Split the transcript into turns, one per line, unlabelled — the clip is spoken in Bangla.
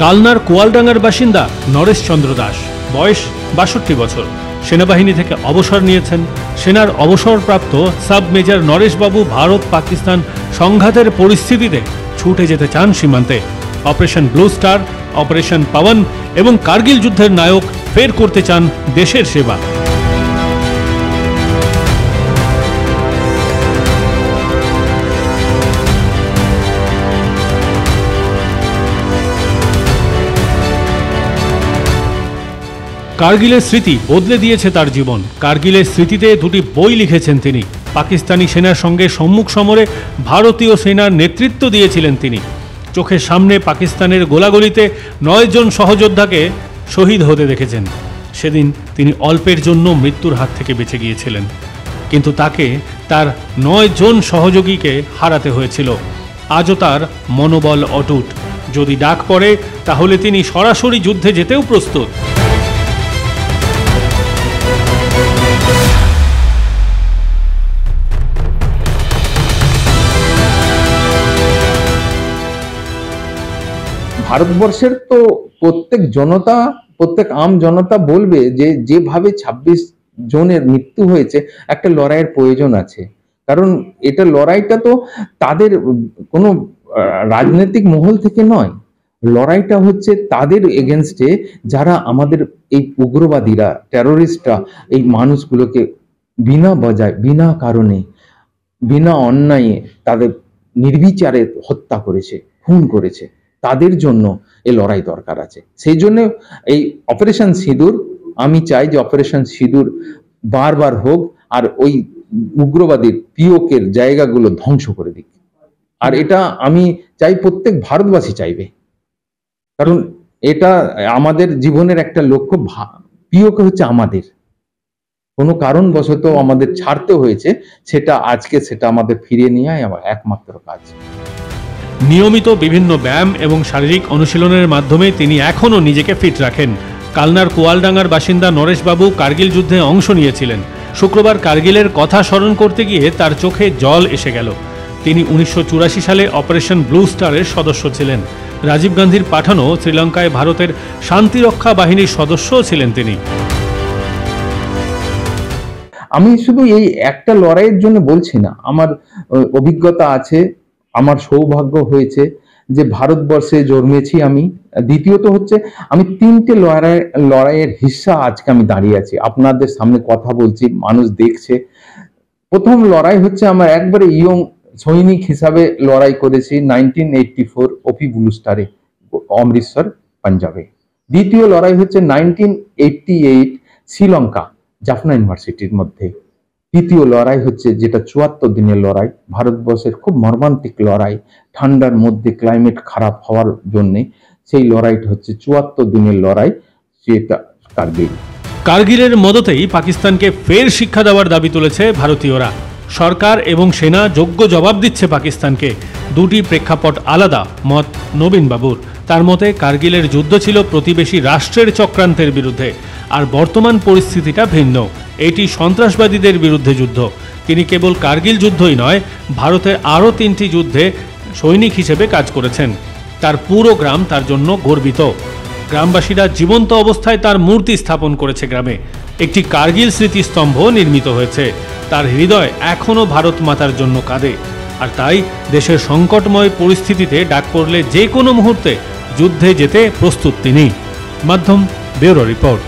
কালনার কোয়ালডাঙ্গার বাসিন্দা নরেশ চন্দ্র দাস, বয়স ৬২ বছর। সেনাবাহিনী থেকে অবসর নিয়েছেন। সেনার অবসরপ্রাপ্ত সাব মেজর নরেশবাবু ভারত পাকিস্তান সংঘাতের পরিস্থিতিতে ছুটে যেতে চান সীমান্তে। অপারেশন ব্লু স্টার, অপারেশন পাওয়ান এবং কার্গিল যুদ্ধের নায়ক ফের করতে চান দেশের সেবা। কার্গিলের স্মৃতি বদলে দিয়েছে তার জীবন। কার্গিলের স্মৃতিতে দুটি বই লিখেছেন তিনি। পাকিস্তানি সেনার সঙ্গে সম্মুখ সমরে ভারতীয় সেনার নেতৃত্ব দিয়েছিলেন তিনি। চোখের সামনে পাকিস্তানের গোলাগুলিতে ৯ জন সহযোদ্ধাকে শহীদ হতে দেখেছেন। সেদিন তিনি অল্পের জন্য মৃত্যুর হাত থেকে বেঁচে গিয়েছিলেন, কিন্তু তাকে তার ৯ জন সহযোগীকে হারাতে হয়েছিল। আজও তার মনোবল অটুট। যদি ডাক পড়ে তাহলে তিনি সরাসরি যুদ্ধে যেতেও প্রস্তুত।
ভারতবর্ষের তো প্রত্যেক আম জনতা বলবে যে যেভাবে ২৬ জনের মৃত্যু হয়েছে, একটা লড়াইয়ের প্রয়োজন আছে। কারণ এটা লড়াইটা তো তাদের কোনো রাজনৈতিক মহল থেকে নয়, লড়াইটা হচ্ছে তাদের এগেনস্টে যারা আমাদের এই উগ্রবাদীরা, টেরোরিস্টরা এই মানুষগুলোকে বিনা বজায়, বিনা কারণে, বিনা অন্যায়ে তাদের নির্বিচারে হত্যা করেছে, খুন করেছে। তাদের জন্য এই লড়াই দরকার আছে। সেই জন্য এই অপারেশন সিঁদুর, আমি চাই যে অপারেশন সিঁদুর বারবার হোক আর ওই উগ্রবাদীর পিওকের জায়গাগুলো ধ্বংস করে দিক। আর এটা আমি চাই প্রত্যেক ভারতবাসী চাইবে, কারণ এটা আমাদের জীবনের একটা লক্ষ্য। পিওকে হচ্ছে আমাদের, কোনো কারণবশত আমাদের ছাড়তে হয়েছে, সেটা আমাদের ফিরিয়ে নিয়ে আমার একমাত্র কাজ।
নিয়মিত বিভিন্ন ব্যায়াম এবং শারীরিক অনুশীলনের মাধ্যমে তিনি এখনও নিজেকে ফিট রাখেন। কালনার কোয়ালডাঙ্গার বাসিন্দা নরেশবাবু কার্গিল যুদ্ধে অংশ নিয়েছিলেন। শুক্রবার কার্গিলের কথা স্মরণ করতে গিয়ে তার চোখে জল এসে গেল। তিনি ১৯৮৪ সালে অপারেশন ব্লু স্টারের সদস্য ছিলেন। রাজীব গান্ধীর পাঠানো শ্রীলঙ্কায় ভারতের শান্তিরক্ষা বাহিনীর সদস্যও ছিলেন তিনি।
আমি শুধু এই একটা লড়াইয়ের জন্য বলছি না, আমার অভিজ্ঞতা আছে, আমার সৌভাগ্য হয়েছে যে ভারতবর্ষে জন্মেছি আমি। দ্বিতীয়ত হচ্ছে আমি ৩টে লড়াইয়ের হিস্সা আজকে আমি দাঁড়িয়ে আছি, আপনাদের সামনে কথা বলছি, মানুষ দেখছে। প্রথম লড়াই হচ্ছে আমার একবারে ইয়ং সৈনিক হিসাবে লড়াই করেছি 1984 ওপি ব্লু স্টারে, অমৃতসর, পাঞ্জাবে। দ্বিতীয় লড়াই হচ্ছে 1988 শ্রীলঙ্কা, জাফনা ইউনিভার্সিটির মধ্যে। তৃতীয় লড়াই হচ্ছে যেটা ৭৪ দিনের লড়াই, ভারতবর্ষের খুব মর্মান্তিক লড়াই, ঠান্ডার মধ্যে ক্লাইমেট খারাপ হওয়ার জন্যে সেই লড়াইটা হচ্ছে ৭৪ দিনের লড়াই, সেটা কার্গিল।
কার্গিলের মদতেই পাকিস্তানকে ফের শিক্ষা দেওয়ার দাবি তুলেছে ভারতীয়রা। সরকার এবং সেনা যোগ্য জবাব দিচ্ছে পাকিস্তানকে। দুটি প্রেক্ষাপট আলাদা, মত নবীনবাবুর। তার মতে কার্গিলের যুদ্ধ ছিল প্রতিবেশী রাষ্ট্রের চক্রান্তের বিরুদ্ধে, আর বর্তমান পরিস্থিতিটা ভিন্ন। এটি সন্ত্রাসবাদীদের বিরুদ্ধে যুদ্ধ। তিনি কেবল কার্গিল যুদ্ধই নয়, ভারতের আরও ৩টি যুদ্ধে সৈনিক হিসেবে কাজ করেছেন। তার পুরো গ্রাম তার জন্য গর্বিত। গ্রামবাসীরা জীবন্ত অবস্থায় তার মূর্তি স্থাপন করেছে গ্রামে। একটি কার্গিল স্মৃতিস্তম্ভ নির্মিত হয়েছে। তার হৃদয় এখনও ভারত মাতার জন্য কাঁদে। আর তাই দেশের সংকটময় পরিস্থিতিতে ডাক পড়লে যে কোনো মুহূর্তে যুদ্ধে যেতে প্রস্তুত তিনি। মাধ্যম ব্যুরো রিপোর্ট।